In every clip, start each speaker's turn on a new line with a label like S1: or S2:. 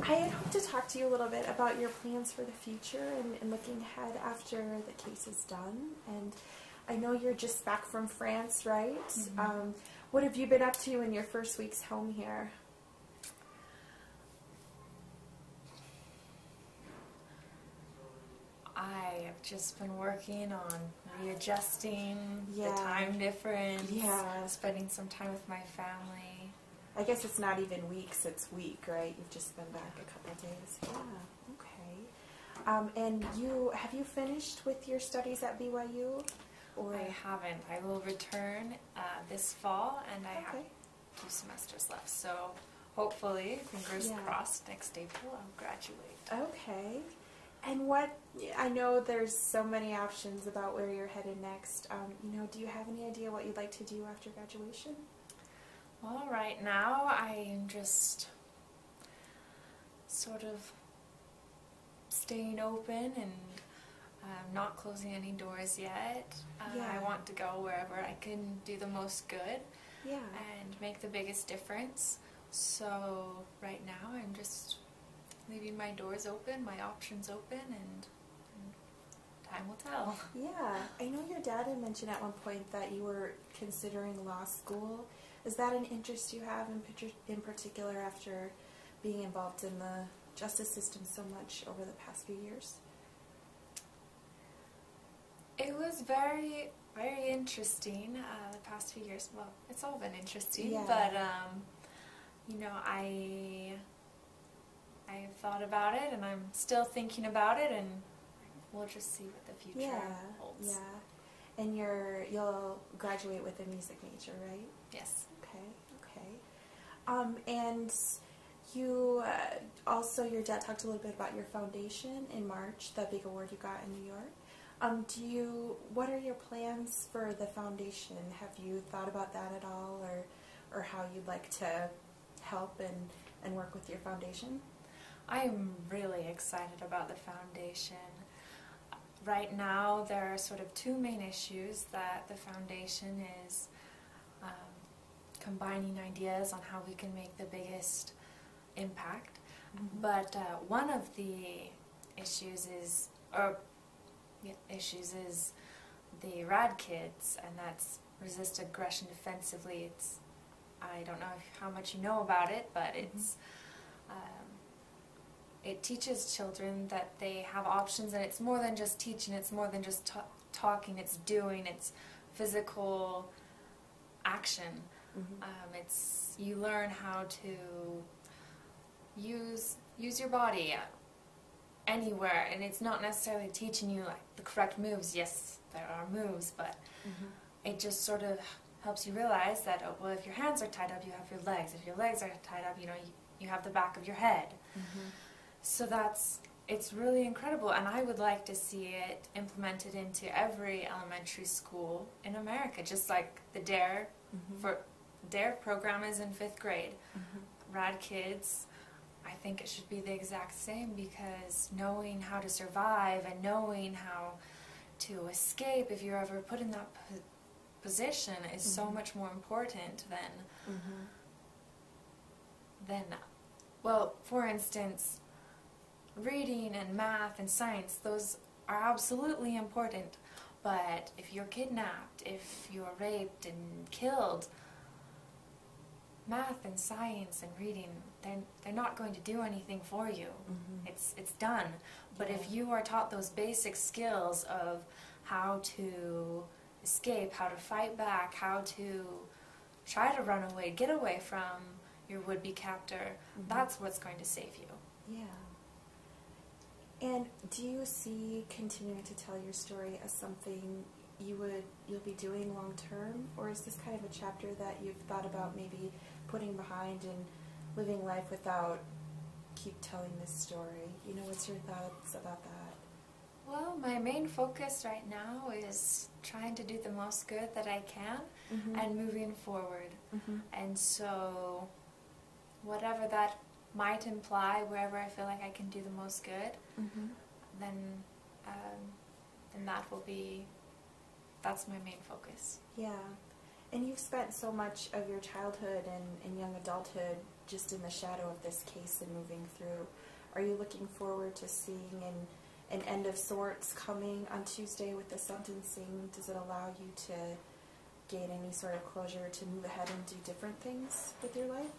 S1: I had hoped to talk to you a little bit about your plans for the future and looking ahead after the case is done. And I know you're just back from France, right? What have you been up to in your first weeks home here?
S2: I have just been working on readjusting the time difference, spending some time with my family.
S1: I guess it's not even weeks, it's week, right? You've just been back a couple of days. Yeah, okay. And have you finished with your studies at BYU? Or?
S2: I haven't. I will return this fall, and I have 2 semesters left. So hopefully, fingers crossed, next April I'll graduate.
S1: Okay. And I know there's so many options about where you're headed next. Do you have any idea what you'd like to do after graduation?
S2: Well, right now I'm just sort of staying open and not closing any doors yet. I want to go wherever I can do the most good and make the biggest difference. So right now I'm just leaving my doors open, my options open, and time will tell. Yeah,
S1: I know your dad had mentioned at one point that you were considering law school. Is that an interest you have in particular after being involved in the justice system so much over the past few years?
S2: It was very, very interesting the past few years. Well, it's all been interesting, but I've thought about it, and I'm still thinking about it, and we'll just see what the future holds.
S1: Yeah, and you'll graduate with a music major, right?
S2: Yes.
S1: Okay. And you also, your dad talked a little bit about your foundation in March, the big award you got in New York. What are your plans for the foundation? Have you thought about that at all, or how you'd like to help and work with your foundation?
S2: I'm really excited about the foundation. Right now there are sort of 2 main issues that the foundation is combining ideas on how we can make the biggest impact. But one of the issues is the RAD kids, and that's resist aggression defensively. I don't know how much you know about it, but it teaches children that they have options, and it's more than just teaching, it's more than just talking, it's doing, it's physical action. You learn how to use your body anywhere, and it's not necessarily teaching you like the correct moves. Yes, there are moves, but it just sort of helps you realize that, oh, well, if your hands are tied up, you have your legs. If your legs are tied up, you have the back of your head. So it's really incredible, and I would like to see it implemented into every elementary school in America, just like the DARE program is in 5th grade. RAD Kids, I think it should be the exact same, because knowing how to survive and knowing how to escape if you're ever put in that position is so much more important than, well, for instance, reading and math and science, those are absolutely important, but if you're kidnapped, if you're raped and killed, math and science and reading, they're not going to do anything for you. It's done. But if you are taught those basic skills of how to escape, how to fight back, how to try to run away, get away from your would-be captor, that's what's going to save you.
S1: Yeah. And do you see continuing to tell your story as something you'll be doing long term, or is this kind of a chapter that you've thought about maybe putting behind and living life without keep telling this story? What's your thoughts about that?
S2: Well, my main focus right now is trying to do the most good that I can and moving forward. And so whatever that might imply, wherever I feel like I can do the most good, then that's my main focus.
S1: Yeah. And you've spent so much of your childhood and young adulthood just in the shadow of this case and moving through. Are you looking forward to seeing an end of sorts coming on Tuesday with the sentencing? Does it allow you to gain any sort of closure to move ahead and do different things with your life?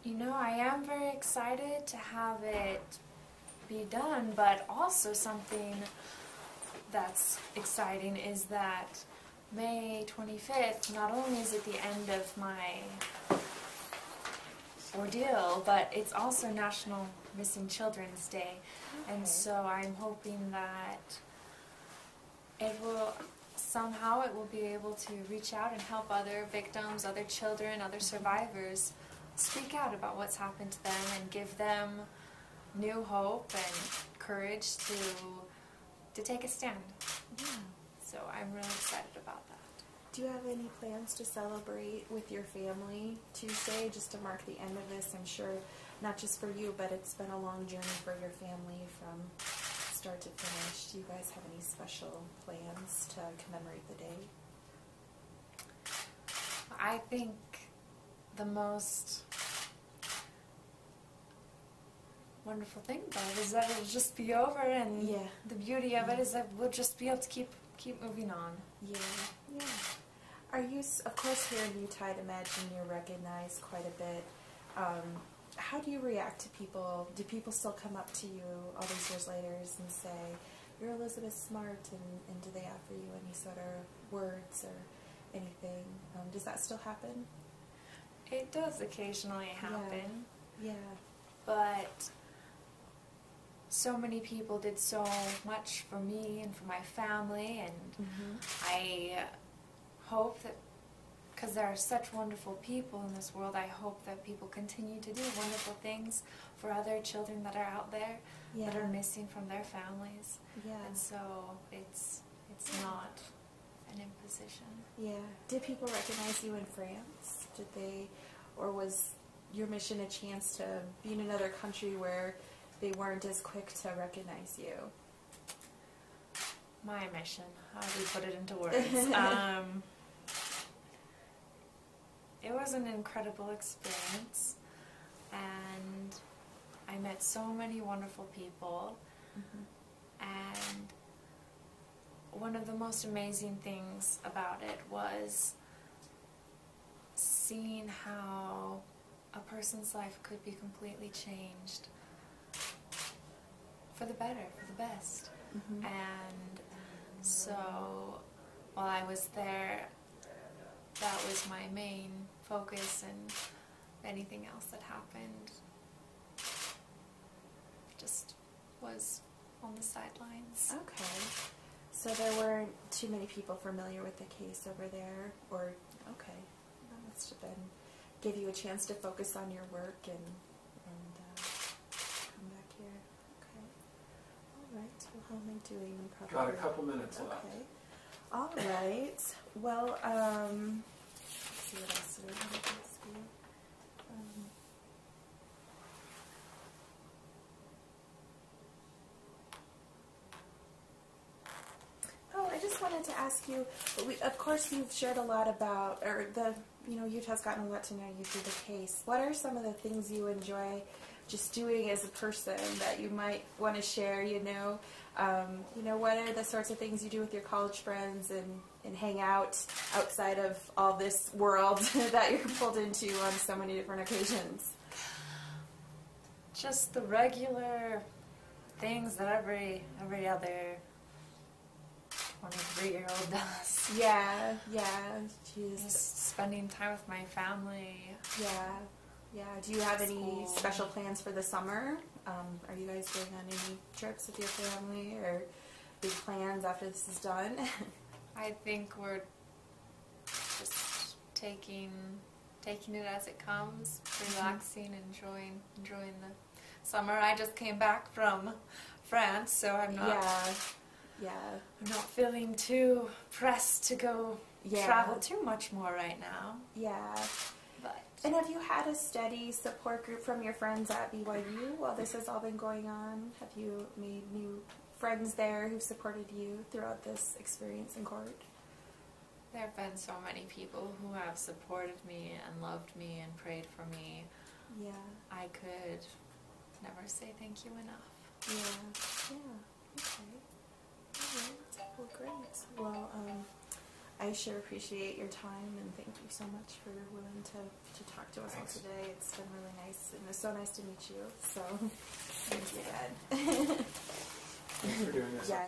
S2: You know, I am very excited to have it be done, but also something that's exciting is that May 25th, not only is it the end of my ordeal, but it's also National Missing Children's Day. Okay. And so I'm hoping that it will be able to reach out and help other victims, other children, other survivors speak out about what's happened to them and give them new hope and courage to take a stand.
S1: Yeah.
S2: So I'm really excited about that.
S1: Do you have any plans to celebrate with your family Tuesday, just to mark the end of this? I'm sure not just for you, but it's been a long journey for your family from start to finish. Do you guys have any special plans to commemorate the day?
S2: I think the most wonderful thing about it is that it'll just be over, and the beauty of it is that we'll just be able to keep moving on.
S1: Yeah, yeah. Are you, of course, here in Utah, I'd imagine you're recognized quite a bit. How do you react to people? Do people still come up to you all these years later and say, "You're Elizabeth Smart," and do they offer you any sort of words or anything? Does that still happen?
S2: It does occasionally happen.
S1: Yeah.
S2: But so many people did so much for me and for my family, and I hope that, because there are such wonderful people in this world, I hope that people continue to do wonderful things for other children that are out there that are missing from their families.
S1: Yeah.
S2: And so it's not an imposition.
S1: Yeah. Did people recognize you in France? Did they, or was your mission a chance to be in another country where they weren't as quick to recognize you?
S2: My mission. How do we put it into words? It was an incredible experience, and I met so many wonderful people, and one of the most amazing things about it was seeing how a person's life could be completely changed for the better, for the best. And so while I was there, that was my main focus, and anything else that happened just was on the sidelines.
S1: Okay. So there weren't too many people familiar with the case over there, or, okay, that must have been, give you a chance to focus on your work and come back here. Okay. All right. Well, how am I doing? Probably.
S3: Got a couple minutes left.
S1: Okay. All right. Well, let's see what else do we have to ask you. I just wanted to ask you, of course you've shared a lot about, or Utah's gotten a lot to know you through the case. What are some of the things you enjoy just doing as a person that you might want to share, what are the sorts of things you do with your college friends and hang out outside of all this world that you're pulled into on so many different occasions?
S2: Just the regular things that every other 23-year-old does.
S1: Yeah. Jeez.
S2: Just spending time with my family.
S1: Yeah. Do you have any special plans for the summer? Are you guys going on any trips with your family, or big plans after this is done?
S2: I think we're just taking it as it comes, relaxing, enjoying the summer. I just came back from France, so I'm not. I'm not feeling too pressed to go travel too much more right now.
S1: Yeah.
S2: But.
S1: And have you had a steady support group from your friends at BYU while this has all been going on? Have you made new friends there who've supported you throughout this experience in court?
S2: There have been so many people who have supported me and loved me and prayed for me.
S1: Yeah.
S2: I could never say thank you enough.
S1: Yeah. Yeah. Okay. All right. Well, great. Well, I sure appreciate your time, and thank you so much for willing to talk to us all today. It's been really nice, and it was so nice to meet you. So, thank you again.
S3: Thanks for doing this.
S1: Yeah.